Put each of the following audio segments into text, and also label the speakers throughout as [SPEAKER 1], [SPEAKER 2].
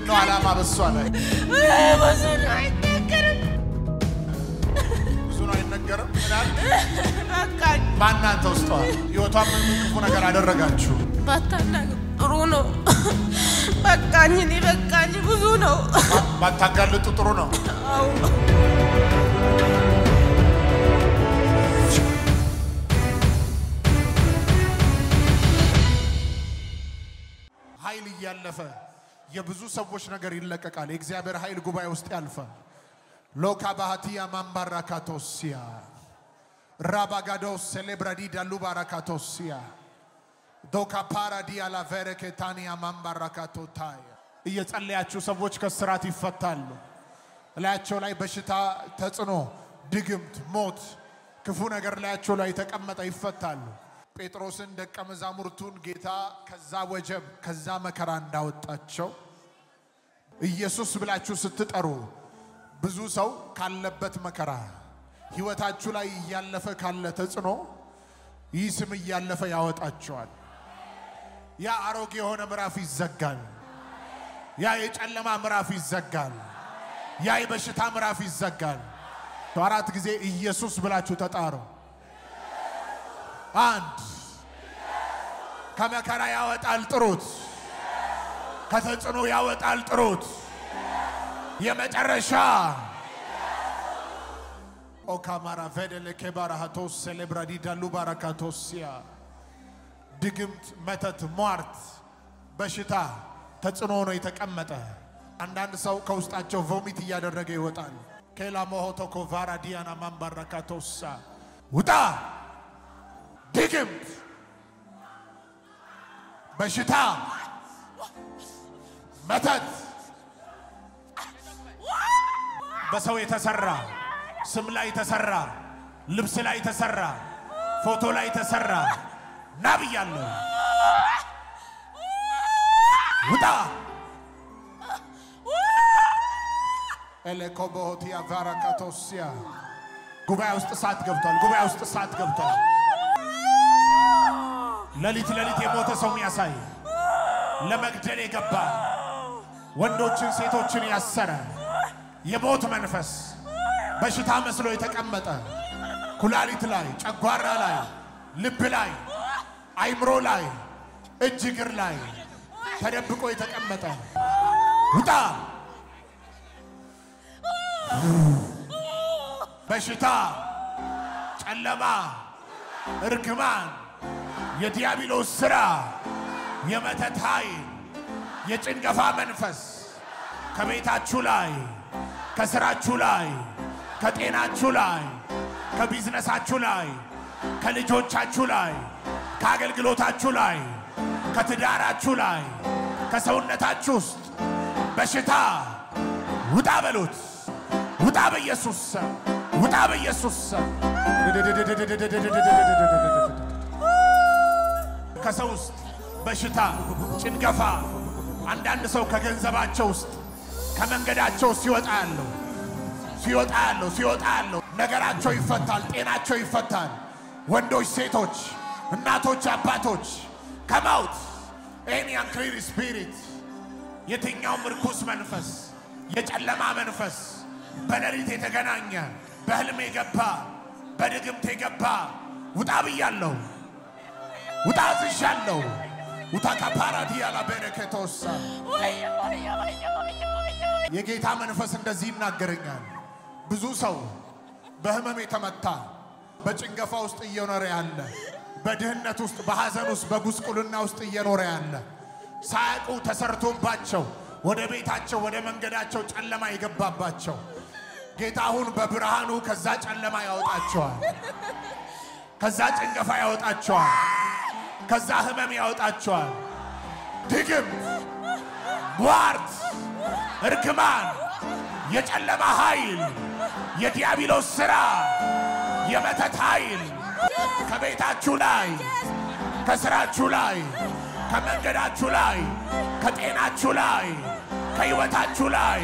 [SPEAKER 1] ምንድነው ዓላማ በሷ ላይ ብዙ ነው አይነገርም ምናል
[SPEAKER 2] በቃኝ
[SPEAKER 1] ማናንተ ውስጧል ህይወቷን ምን ክፉ ነገር አደረጋችሁ
[SPEAKER 2] ባታናግ ጥሩ ነው በቃኝ እኔ በቃኝ ብዙ ነው
[SPEAKER 1] ባታጋልጡ ጥሩ ነው
[SPEAKER 2] አው
[SPEAKER 1] ኃይል ያለፈ የብዙ ሰዎች ነገር ይለቀቃል የእግዚአብሔር ኃይል ጉባኤ ውስጥ ያልፋል ሎካ ባሃቲያ ማምባራካቶሲያ ራባጋዶስ ሴሌብራዲ ዳሉ ባራካቶሲያ ዶካ ፓራዲያ ላቨረከታኒያ ማምባራካቶታይ እየጸለያችሁ ሰዎች ከስራት ይፈታሉ ላያቸው ላይ በሽታ ተጽኖ ድግምት ሞት ክፉ ነገር ላያቸው ላይ ተቀመጠ ይፈታሉ ጴጥሮስን ደቀ መዛሙርቱን ጌታ ከዛ ወጀብ ከዛ መከራ እንዳወጣቸው ኢየሱስ ብላችሁ ስትጠሩ ብዙ ሰው ካለበት መከራ ህይወታችሁ ላይ ያለፈ ካለ ተጽኖ ይስም ያለፈ ያወጣቸዋል ያ አሮጌ የሆነ ምዕራፍ ይዘጋል ያ የጨለማ ምዕራፍ ይዘጋል ያ የበሽታ ምዕራፍ ይዘጋል አራት ጊዜ ኢየሱስ ብላችሁ ተጣሩ አንድ ከመከራ ያወጣል ጥሩት ከተጽኖ ያወጣል ጥሩት የመጨረሻ ኦካማራ ቬደለ ከባራሃቶስ ሴሌብራዲ ዳሉ ባራካቶሲያ ድግምት መተት ሟርት በሽታ ተጽኖ ነው የተቀመጠ አንዳንድ ሰው ከውስጣቸው ቮሚት ያደረገ ይወጣል ከላ ሞሆቶኮ ቫራዲያና ማምባራካቶሳ ውጣ ድግምት በሽታ መተት በሰው የተሰራ ስም ላይ ተሰራ ልብስ ላይ ተሰራ ፎቶ ላይ ተሰራ ናብያለሁ ውጣ ኤሌኮቦቲያ ቫራካቶሲያ ጉባኤ ውስጥ ሳት ገብቷል ጉባኤ ውስጥ ሳት ገብቷል ለሊት የሞተ ሰው የሚያሳይ ለመግደል የገባ ወንዶችን ሴቶችን ያሰረ የሞት መንፈስ በሽታ መስሎ የተቀመጠ ኩላሊት ላይ ጨጓራ ላይ ልብ ላይ አይምሮ ላይ እጅግር ላይ ተደብቆ የተቀመጠ ውጣ በሽታ ጨለማ እርግማን የዲያብሎስ ስራ የመተት ኃይል የጭንገፋ መንፈስ ከቤታችሁ ላይ ከስራችሁ ላይ ከጤናችሁ ላይ ከቢዝነሳችሁ ላይ ከልጆቻችሁ ላይ ከአገልግሎታችሁ ላይ ከትዳራችሁ ላይ ከሰውነታችሁ ውስጥ በሽታ ውጣ በሉት ውጣ በኢየሱስ ውጣ በኢየሱስ ከሰው ውስጥ በሽታ ጭንገፋ አንዳንድ ሰው ከገንዘባቸው ውስጥ ከመንገዳቸው ሲወጣ ያለው ነገራቸው ይፈታል ጤናቸው ይፈታል ወንዶች ሴቶች እናቶች አባቶች ከማውት any unclean spirit የትኛው ምርኩስ መንፈስ የጨለማ መንፈስ በሌሊት የተገናኘ በህልም የገባ በድግምት የገባ ውጣ ብያለሁ ውጣ ዝሻለሁ ውጣ ካፓራዲያ ለበረከቶስ የጌታ መንፈስ እንደዚህ ይናገረኛል ብዙ ሰው በህመም የተመታ በጭንገፋ ውስጥ እየኖረ ያለ በድህነት ውስጥ በሐዘን ውስጥ በጉስቁልና ውስጥ እየኖረ ያለ ሳያውቁ ተሰርቶባቸው ወደ ቤታቸው ወደ መንገዳቸው ጨለማ የገባባቸው ጌታ አሁን በብርሃኑ ከዛ ጨለማ ያወጣቸዋል ከዛ ጭንገፋ ያወጣቸዋል ከዛ ህመም ያወጣቸዋል ድግምት ሟርት እርግማን የጨለማ ኃይል የዲያብሎስ ስራ የመተት ኃይል ከቤታችሁ ላይ ከስራችሁ ላይ ከመንገዳችሁ ላይ ከጤናችሁ ላይ ከህይወታችሁ ላይ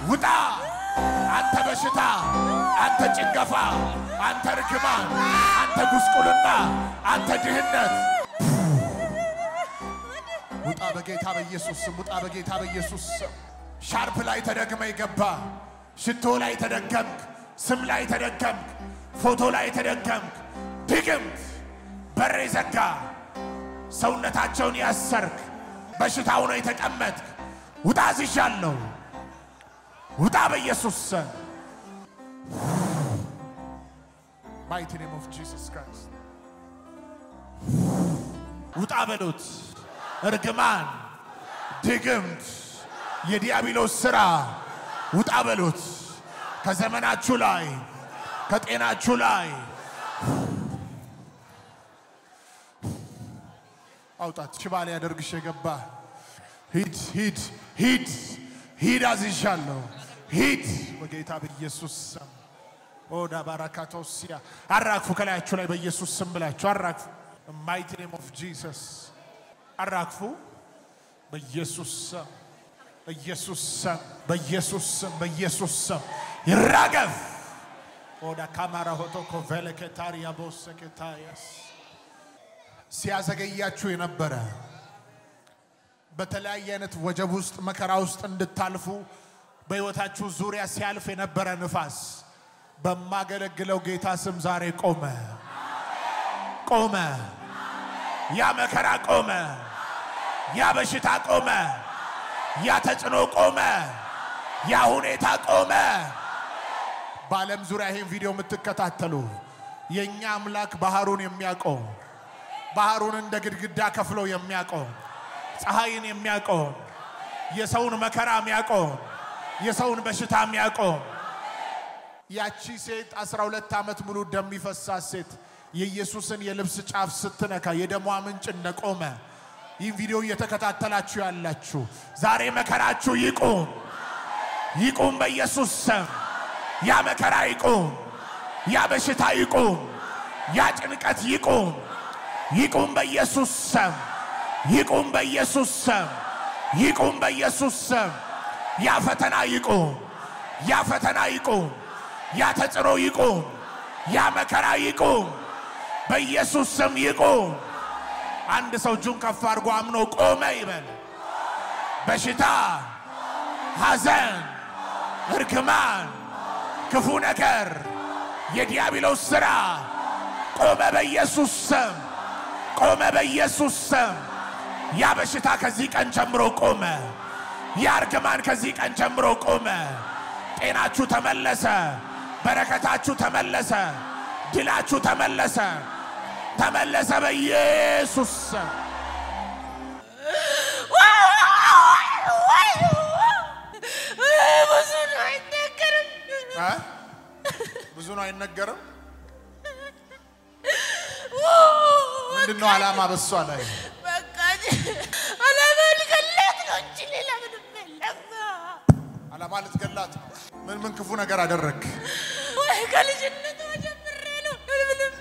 [SPEAKER 1] ውጣ አንተ በሽታ አንተ ጭንገፋ አንተ ርግማን አንተ ጉስቁልና አንተ ድህነት ውጣ በጌታ በኢየሱስ ስም ውጣ በጌታ በኢየሱስ ስም ሻርፕ ላይ ተደግመ ይገባ ሽቶ ላይ ተደገምክ ስም ላይ ተደገምክ ፎቶ ላይ ተደገምክ ድግምት በር ዘጋ ሰውነታቸውን ያሰርክ በሽታው ነው የተቀመጥክ ውጣ ዝሻለሁ ውጣ በኢየሱስ ስም mighty name of Jesus Christ ውጣ በሉት እርግማን ድግምት የዲያብሎስ ሥራ ውጣ በሉት ከዘመናችሁ ላይ ከጤናችሁ ላይ አውጣት ሽባል ያደርግሽ የገባ ሂድ ሂድ ሂድ ሂድ አዝሻለሁ ሂድ በጌታ በኢየሱስ ስም ኦዳ ባራካቶሲያ አራግፉ ከላያችሁ ላይ በኢየሱስ ስም ብላችሁ አራግፉ mighty name of Jesus አራግፉ በኢየሱስ ስም በኢየሱስ ስም በኢየሱስ ስም በኢየሱስ ስም ይራገፍ ኦዳ ካማራ ሆቶ ኮቨለከታሪያ ቦሰከታያስ ሲያዘገያችሁ የነበረ በተለያየ አይነት ወጀብ ውስጥ መከራ ውስጥ እንድታልፉ በህይወታችሁ ዙሪያ ሲያልፍ የነበረ ንፋስ በማገለግለው ጌታ ስም ዛሬ ቆመ ቆመ ያ መከራ ቆመ ያ በሽታ ቆመ ያ ተጽዕኖ ቆመ ያ ሁኔታ ቆመ በዓለም ዙሪያ ይሄን ቪዲዮ የምትከታተሉ የኛ አምላክ ባህሩን የሚያቆ ባህሩን እንደ ግድግዳ ከፍሎ የሚያቆ ፀሐይን የሚያቆ የሰውን መከራ የሚያቆ የሰውን በሽታ የሚያቆ ያቺ ሴት 12 ዓመት ሙሉ ደም ይፈሳት ሴት የኢየሱስን የልብስ ጫፍ ስትነካ የደሟ ምንጭ እንደቆመ ይህ ቪዲዮ እየተከታተላችሁ ያላችሁ ዛሬ መከራችሁ ይቁም ይቁም በኢየሱስ ስም ያ መከራ ይቁም ያ በሽታ ይቁም ያ ጭንቀት ይቁም ይቁም በኢየሱስ ስም ይቁም በኢየሱስ ስም ይቁም በኢየሱስ ስም ያ ፈተና ይቁም ያ ፈተና ይቁም ያ ተጽዕኖ ይቁም ያ መከራ ይቁም በኢየሱስ ስም ይቁም አንድ ሰው እጁን ከፍ አድርጎ አምኖ ቆመ ይበል በሽታ ሐዘን እርግማን ክፉ ነገር የዲያብሎስ ሥራ ቆመ በኢየሱስ ስም ቆመ በኢየሱስ ስም ያ በሽታ ከዚህ ቀን ጀምሮ ቆመ ያ እርግማን ከዚህ ቀን ጀምሮ ቆመ ጤናችሁ ተመለሰ በረከታችሁ ተመለሰ ድላችሁ ተመለሰ ተመለሰ በኢየሱስ ስም ብዙ ነው አይነገርም ምንድነው ዓላማ በሷ ላይ
[SPEAKER 2] በቃ ዓላማ ልገላት ነው እንጂ ሌላ ምንም የለም
[SPEAKER 1] ዓላማ ልትገላት ምን ክፉ ነገር አደረክ
[SPEAKER 2] ወይ ከልጅነት ጀምሬ ነው ምንም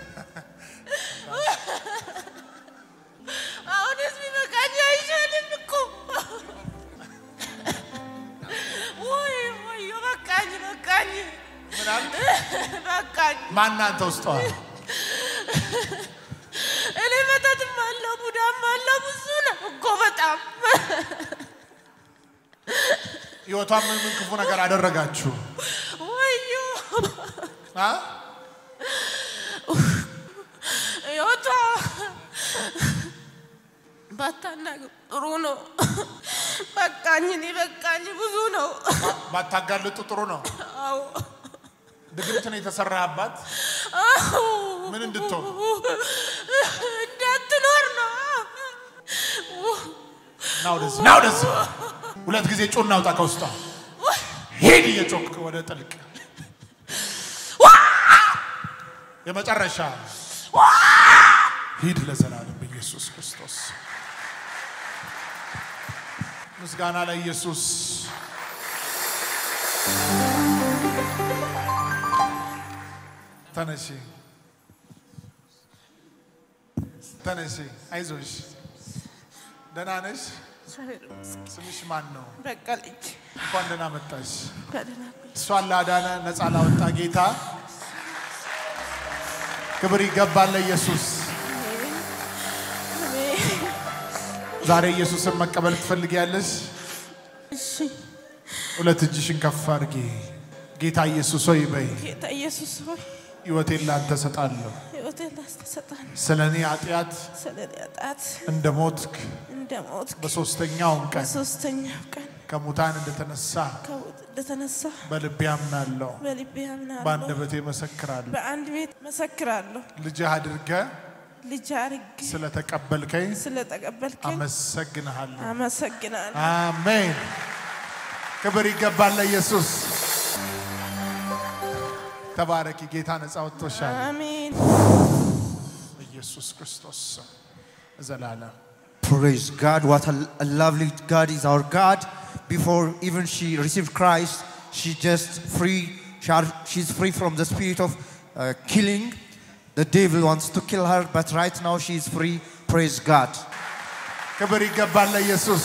[SPEAKER 2] አሁን እስኪ በቃኝ አይሻልም እኮ ወይ በቃኝ ምን አልክ በቃኝ
[SPEAKER 1] ማናንተ ውስጥዋ
[SPEAKER 2] እኔ መተትም አለው ቡዳም አለው ብዙ ነው እኮ በጣም
[SPEAKER 1] ህይወቷ ምን ክፉ ነገር አደረጋችሁ
[SPEAKER 2] ወይዮ ህይወቷ ባታናግ ጥሩ ነው በቃኝ ብዙ ነው
[SPEAKER 1] ባታጋልጡ ጥሩ ነው
[SPEAKER 2] አዎ
[SPEAKER 1] ድግምት ነው የተሰራባት ምን እንድትሆን
[SPEAKER 2] እንዳትኖር ነው
[SPEAKER 1] ናው ደስ ሁለት ጊዜ ጮና አውጣ ከውስጧ ሄድ እየጮክ ወደ ጥልቅ የመጨረሻ ሂድ ለዘላለም በኢየሱስ ክርስቶስ ምስጋና ለኢየሱስ ተነሺ አይዞሽ ደህና ነሽ ስምሽ ማን ነው
[SPEAKER 2] በቀልጅ
[SPEAKER 1] እንኳን ደህና መጣሽ እሷን ላዳነ ነፃ ላወጣ ጌታ ክብር ይገባል ለኢየሱስ ዛሬ ኢየሱስን መቀበል ትፈልጊያለሽ?
[SPEAKER 2] እሺ
[SPEAKER 1] ሁለት እጅሽን ከፍ አድርጊ። ጌታ ኢየሱስ ሆይ በይ።
[SPEAKER 2] ጌታ ኢየሱስ ሆይ
[SPEAKER 1] ሕይወቴን ላንተ ሰጣለሁ።
[SPEAKER 2] ሕይወቴን ላንተ ሰጣለሁ።
[SPEAKER 1] ስለኔ ኃጢአት እንደሞትክ በሶስተኛው ቀን ከሙታን እንደተነሳ በልቤ አምናለሁ። በአንደበቴ መሰክራለሁ። ልጅ አድርገ ስለተቀበልከኝ አመሰግናለሁ። አሜን። ክብር ይገባል ለኢየሱስ። ተባረኪ። ጌታ ነፃ ወጥቶሻል።
[SPEAKER 2] አሜን።
[SPEAKER 1] ኢየሱስ ክርስቶስ ዘላለም
[SPEAKER 3] Praise God. What a lovely God is our God. Before even she received Christ, she's free from the spirit of killing. The devil wants to kill her, but right now she is free. Praise God.
[SPEAKER 1] ክብር ይገባል ለኢየሱስ።